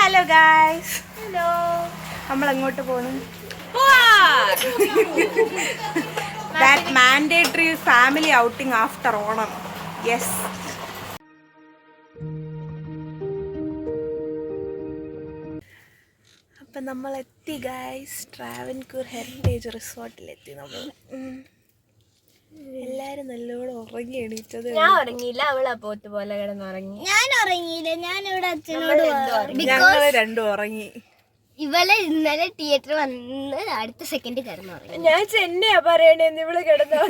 Hello guys. Hello. നമ്മൾ എങ്ങോട്ട് പോകുന്നു? That mandatory family outing after Onam. Yes. അപ്പം നമ്മൾ എത്തി ഗായ്സ്. ട്രാവൻകൂർ ഹെറിറ്റേജ് റിസോർട്ടിലെത്തി നമ്മൾ. എല്ലാരും നല്ലോണം ഉറങ്ങി എണീറ്റത്. ഞാൻ ഉറങ്ങിയില്ല, അവളാ പോത്ത് പോലെ കിടന്നുറങ്ങി. ഞാൻ ഉറങ്ങിയില്ല, ഞാൻ ഇവിടെ അച്ഛനോട് ഞങ്ങള് രണ്ടും ഉറങ്ങി. ഇവളെ ഇന്നലെ തിയേറ്റർ വന്ന് അടുത്ത സെക്കൻഡ് കിടന്നുറങ്ങി. ഞാൻ ചെന്നൈയാ പറയണേന്ന് ഇവള് കിടന്നു.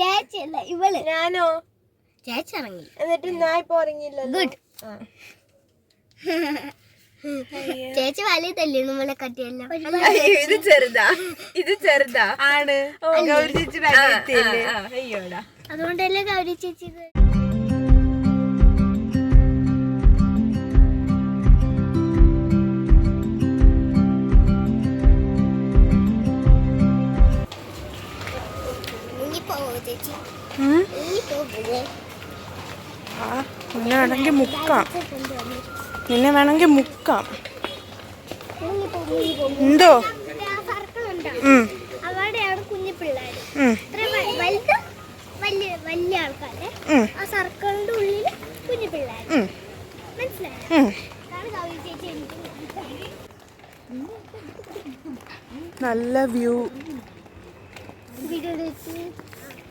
ചേച്ചിയല്ല ഇവള്. ഞാനോ? ചേച്ചി ഇറങ്ങി. എന്നിട്ട് ഞാൻ ഇപ്പൊ ഉറങ്ങിയില്ല. ഗുഡ്. ചേച്ചി വലുതല്ലേ നമ്മളെ കട്ടിയല്ല. ഇത് ചെറുതാ, ഇത് ചെറുതാ ആണ്. ഗൗരി ചേച്ചിയുടെ അനിയത്തിയല്ലേ? അയ്യോടാ. അതുകൊണ്ടല്ലേ ഗൗരി ചേച്ചി. നിന്നെ വേണമെങ്കിൽ മുക്കാം. എന്തോ അവിടെയാണ് കുഞ്ഞു പിള്ളേര്, വലിയ ആൾക്കാര്. ആ സർക്കിളിന്റെ ഉള്ളിൽ കുഞ്ഞു പിള്ളേര്. മനസ്സിലായോ? നല്ല വ്യൂ.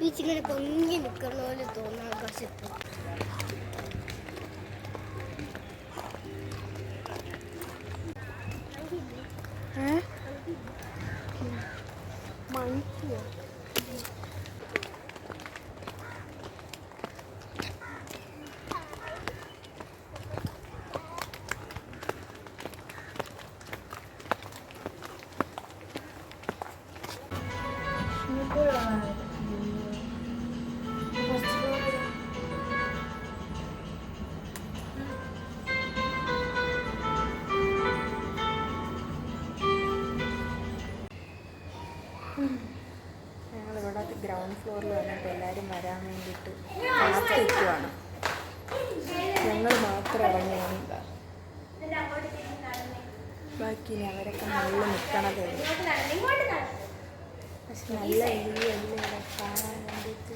ബീച്ചിങ്ങനെ പൊങ്ങി നിൽക്കുന്ന പോലെ തോന്നുന്നു ആകാശത്ത്. ഞങ്ങളിവിടെ ഗ്രൗണ്ട് ഫ്ലോറിൽ വന്നിട്ട് എല്ലാവരും വരാൻ വേണ്ടിയിട്ട് കാത്തിരിക്കുവാണ്. ഞങ്ങൾ മാത്രം ഇറങ്ങിയാണ്. ബാക്കി അവരൊക്കെ നല്ല നിൽക്കണത്. പക്ഷെ നല്ല വ്യൂ അല്ലേ ഇവിടെ കാണാൻ വേണ്ടിയിട്ട്.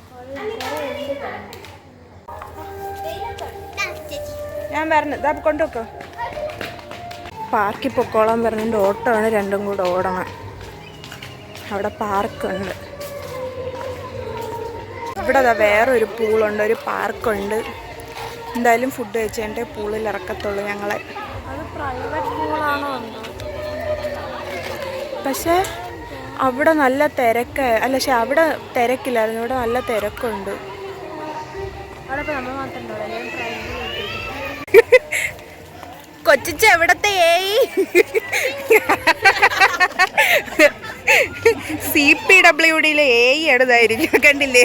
ഞാൻ പറഞ്ഞു ഇതാ കൊണ്ടുവെക്കോ. പാർക്കിൽ പൊക്കോളാൻ പറഞ്ഞിട്ട് ഓട്ടോ ആണ്, രണ്ടും കൂടെ ഓടണം. അവിടെ പാർക്കുണ്ട്. ഇവിടെ വേറൊരു പൂളുണ്ട്, ഒരു പാർക്കുണ്ട്. എന്തായാലും ഫുഡ് കഴിച്ചതിൻ്റെ പൂളിൽ ഇറക്കത്തുള്ളൂ ഞങ്ങളെ. അത് പ്രൈവറ്റ് പൂളാണോ? പക്ഷേ അവിടെ നല്ല തിരക്ക്. അല്ല, പക്ഷെ അവിടെ തിരക്കില്ലായിരുന്നു, ഇവിടെ നല്ല തിരക്കുണ്ട്. അവിടെ ഇപ്പൊ നമ്മൾ മാത്രം കൊച്ചിച്ച എവിടത്തെ CPWDയിലെ എടുത്തായിരിക്കും. കണ്ടില്ലേ?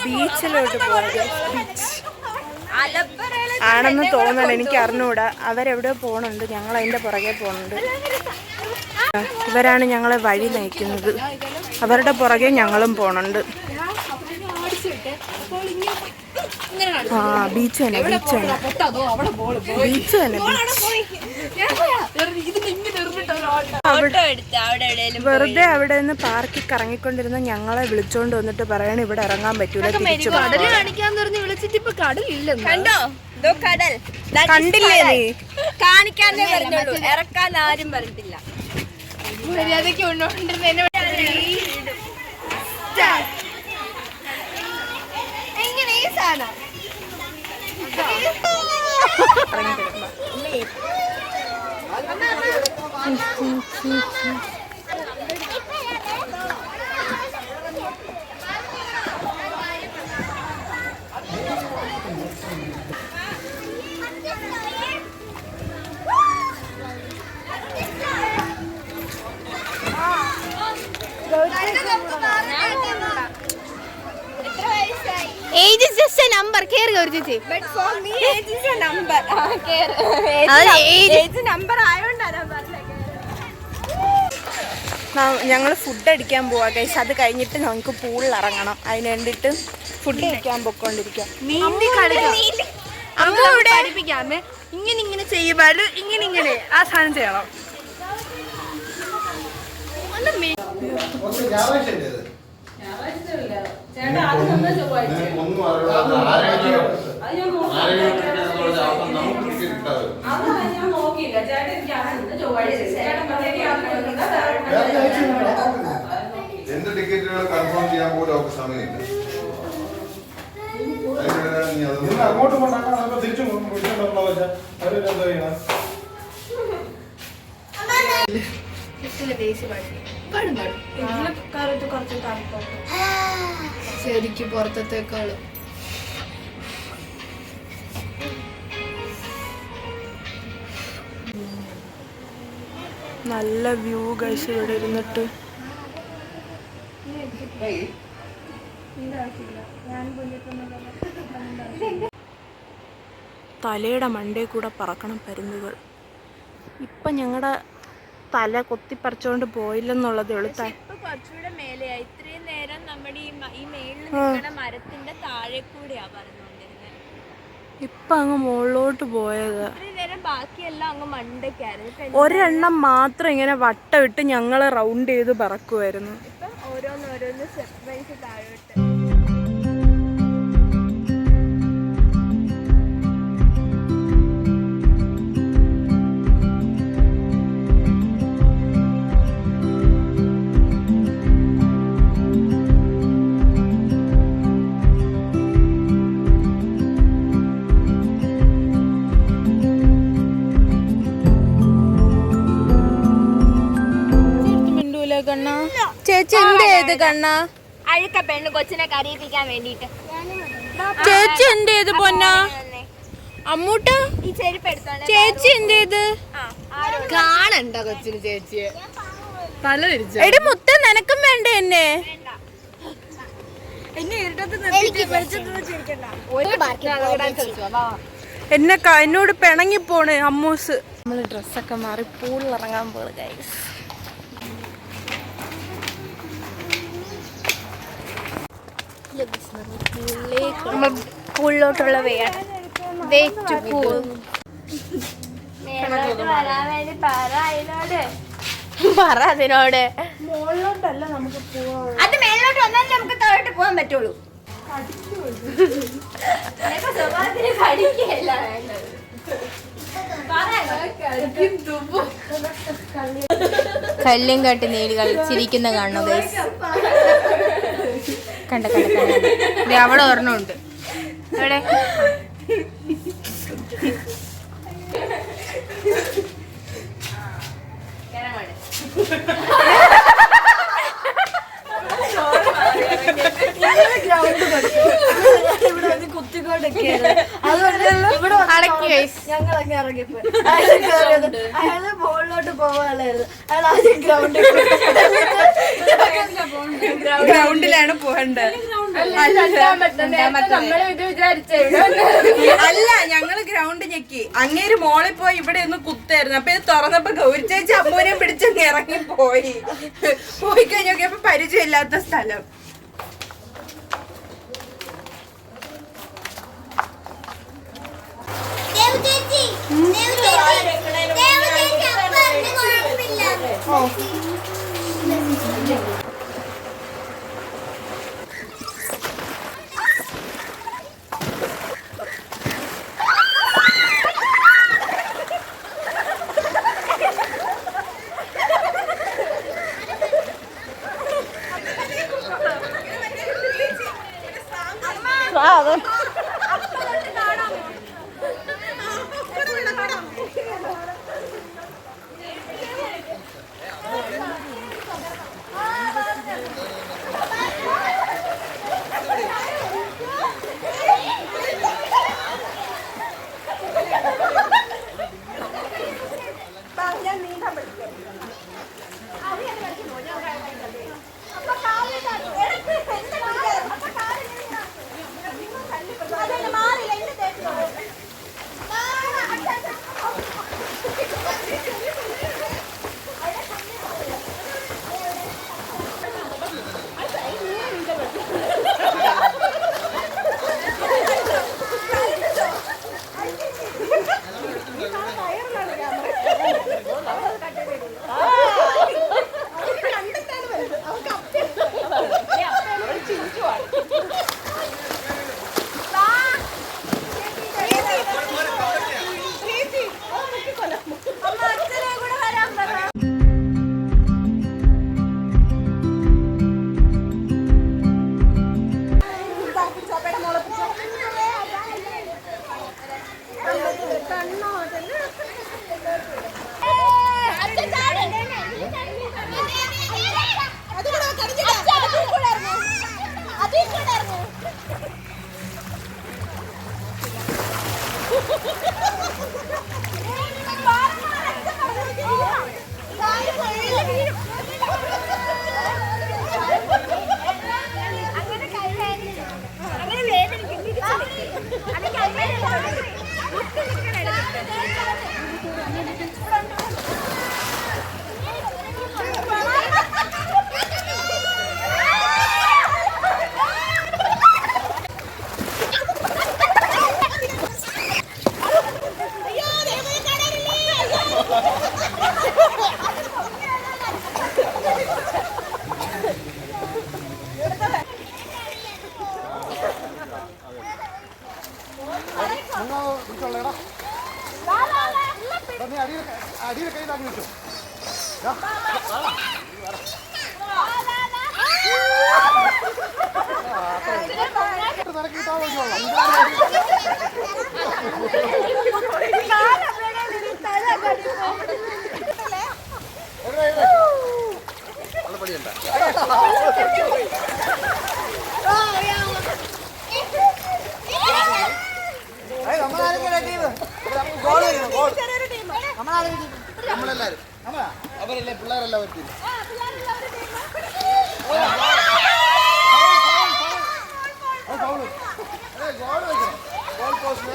ബീച്ചിലോട്ട് പോയത്. ആണെന്ന് തോന്നണം, എനിക്ക് അറിഞ്ഞൂടാ. അവരെവിടെ പോണുണ്ട്, ഞങ്ങൾ അതിന്റെ പുറകെ പോണുണ്ട്. ഇവരാണ് ഞങ്ങളെ വഴി നയിക്കുന്നത്. അവരുടെ പുറകെ ഞങ്ങളും പോണുണ്ട്. ആ ബീച്ച് തന്നെ, ബീച്ച് തന്നെ, ബീച്ച് തന്നെ. വെറുതെ അവിടെ നിന്ന് പാർക്കിൽ കറങ്ങിക്കൊണ്ടിരുന്ന ഞങ്ങളെ വിളിച്ചോണ്ട് വന്നിട്ട് പറയണ ഇവിടെ ഇറങ്ങാൻ പറ്റൂല, തിരിച്ചു കണ്ടില്ലേ? നീ കാണിക്കാനേ പറഞ്ഞോളൂ, ഇറക്കാൻ ആരും പറഞ്ഞിട്ടില്ല. എങ്ങനെ ഈ സാധനം Age is just a number. Care ചേച്ചി. But for me, age is a number. Age number ആയോണ്ടാണ് ഞാൻ പറഞ്ഞത്. ഞങ്ങൾ ഫുഡ് അടിക്കാൻ പോവാ ഗൈസ്. അത് കഴിഞ്ഞിട്ട് ഞങ്ങൾക്ക് പൂളിൽ ഇറങ്ങണം. അതിന് വേണ്ടിയിട്ട് ഫുഡ് അടിക്കാൻ പൊക്കോണ്ടിരിക്കാം. നീന്തി കളിക്കാം. അമ്മ ഇവിടെ പഠിപ്പിക്കാമേ. ഇങ്ങനെ ചെയ്യുമ്പോൾ ഇങ്ങനെ ആ സാധനം ചെയ്യണം. എന്ത് ടിക്കറ്റുകൾ കൺഫേം ചെയ്യാൻ പോലും അവർക്ക് സമയമില്ല. അങ്ങോട്ട് കൊണ്ടാക്കാൻ തിരിച്ചു ശരിക്കും പുറത്തേക്കാളും നല്ല വ്യൂ ഗൈസ് ഇവിടെ ഇരുന്നിട്ട്. തലയുടെ മണ്ടയിൽ കൂടെ പറക്കണം പരുന്തുകൾ. ഇപ്പം ഞങ്ങളുടെ തല കൊത്തിപ്പറിച്ചോണ്ട് പോയില്ലെന്നുള്ളതേ ഉള്ളൂ. കുറച്ചുകൂടെ മേലെയാ. ഇത്രയും നേരം നമ്മുടെ ഈ മേളിൽ നിൽക്കുന്ന മരത്തിന്റെ താഴെ കൂടെയാ പറഞ്ഞുകൊണ്ടിരുന്നത്. ഇപ്പം അങ്ങ് മുകളിലോട്ട് പോയത്. ഇത്രയും നേരം ബാക്കിയെല്ലാം അങ്ങ് മണ്ടയ്ക്കായിരുന്നു. ഒരെണ്ണം മാത്രം ഇങ്ങനെ വട്ടമിട്ട് ഞങ്ങൾ റൗണ്ട് ചെയ്ത് പറക്കുമായിരുന്നു. ഇപ്പം ഓരോന്നോരോന്ന് സ്റ്റെപ്പ് വൈസ് താഴോട്ട്. ചേച്ചി എന്ത് ചെയ്ത് കണ്ണ? അഴുക്ക പെണ്ണ് കൊച്ചിനെ കരയിപ്പിക്കാൻ വേണ്ടിട്ട്. ചേച്ചി എന്ത് ചെയ്ത് പൊന്ന? അമ്മൂട്ട ഈ ചെരുപ്പ് എടുത്തോണ്ട് ചേച്ചി എന്ത് ചെയ്ത്? കാണണ്ട കൊച്ചിന് ചേച്ചിയെ. തല തിരിച്ചു. എടി മുത്ത നിനക്കും വേണ്ട എന്നെ? എന്നോട് പിണങ്ങി പോണ് അമ്മൂസ്. നമ്മള് ഡ്രസ്സൊക്കെ മാറി പൂളിൽ ഇറങ്ങാൻ പോണ് ഗൈസ്. പൂളിലോട്ടുള്ള വേ ടു പൂൾ. പറ അതിനോട്. മുകളിലോട്ടല്ല നമുക്ക് പോവാ. അത് മേലോട്ട് വന്നാലേ നമുക്ക് താഴോട്ട് പോകാൻ പറ്റുള്ളൂ. കല്ലും കാട്ടി നേടി കളിച്ചിരിക്കുന്ന കാണുന്നു ഗൈസ്. കണ്ട അവിടെ ഒരെണ്ണമുണ്ട്. എവിടെ? ഞങ്ങളൊക്കെ ഇറങ്ങിപ്പോ അയാള് ബോളിലോട്ട് പോവാനുള്ളത്. അയാൾ ആദ്യം ഗ്രൗണ്ടിലാണ് പോകേണ്ടത്. അല്ല ഞങ്ങള് ഗ്രൗണ്ട് ഞെക്കി. അങ്ങേര് മോളിൽ പോയി ഇവിടെ ഒന്ന് കുത്തായിരുന്നു. അപ്പൊ ഇത് തുറന്നപ്പോ ഗൗരി ചേച്ചി അമ്മൂനെ പിടിച്ചങ്ങ് ഇറങ്ങി പോയി കഴിഞ്ഞ് നോക്കിയപ്പോ പരിചയമില്ലാത്ത സ്ഥലം. അടിയിൽ കൈ താങ്ങി വെച്ചു നടക്കിട്ടാ നമ്മളെല്ലാരും അവരല്ലേ പിള്ളേരെല്ലാവരും ഗോൾ പോസ്റ്റ്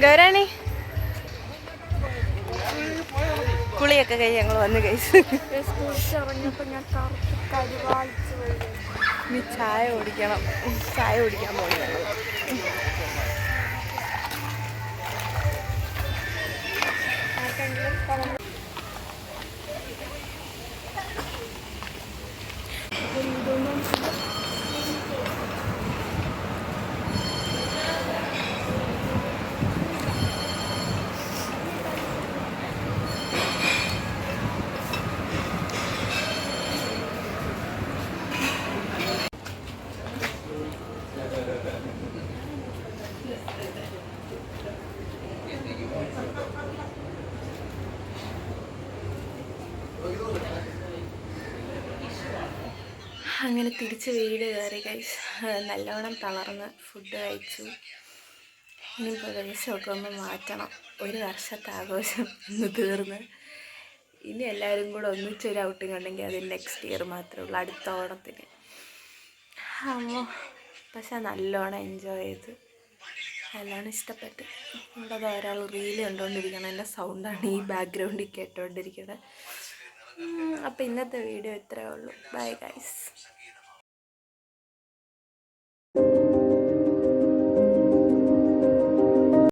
ഗൗരാണി കുളിയൊക്കെ കഴിഞ്ഞ് ഞങ്ങൾ വന്ന് കഴിച്ചു. നീ ചായ കുടിക്കണം. ചായ കുടിക്കാൻ പോകും ഞങ്ങൾ. അങ്ങനെ തിരിച്ച് വീട് കയറി കഴിച്ച് നല്ലോണം തളർന്ന് ഫുഡ് കഴിച്ചു. ഇനിയിപ്പോൾ ദിവസമൊക്കെ ഒന്ന് മാറ്റണം. ഒരു വർഷത്തെ ആഘോഷം ഇന്ന് തീർന്ന്. ഇനി എല്ലാവരും കൂടെ ഒന്നിച്ചൊരു ഔട്ടിങ് ഉണ്ടെങ്കിൽ അത് നെക്സ്റ്റ് ഇയർ മാത്രമേ ഉള്ളൂ, അടുത്ത ഓണത്തിന്. പക്ഷെ നല്ലോണം എൻജോയ് ചെയ്ത് നല്ലോണം ഇഷ്ടപ്പെട്ടു. ഇവിടെ ദാ ഒരാൾ റീല് കണ്ടുകൊണ്ടിരിക്കണം. എൻ്റെ സൗണ്ടാണ് ഈ ബാക്ക്ഗ്രൗണ്ടിൽ കേട്ടുകൊണ്ടിരിക്കുന്നത്. അപ്പോൾ ഇന്നത്തെ വീഡിയോ ഇത്രയേ ഉള്ളൂ. Bye guys.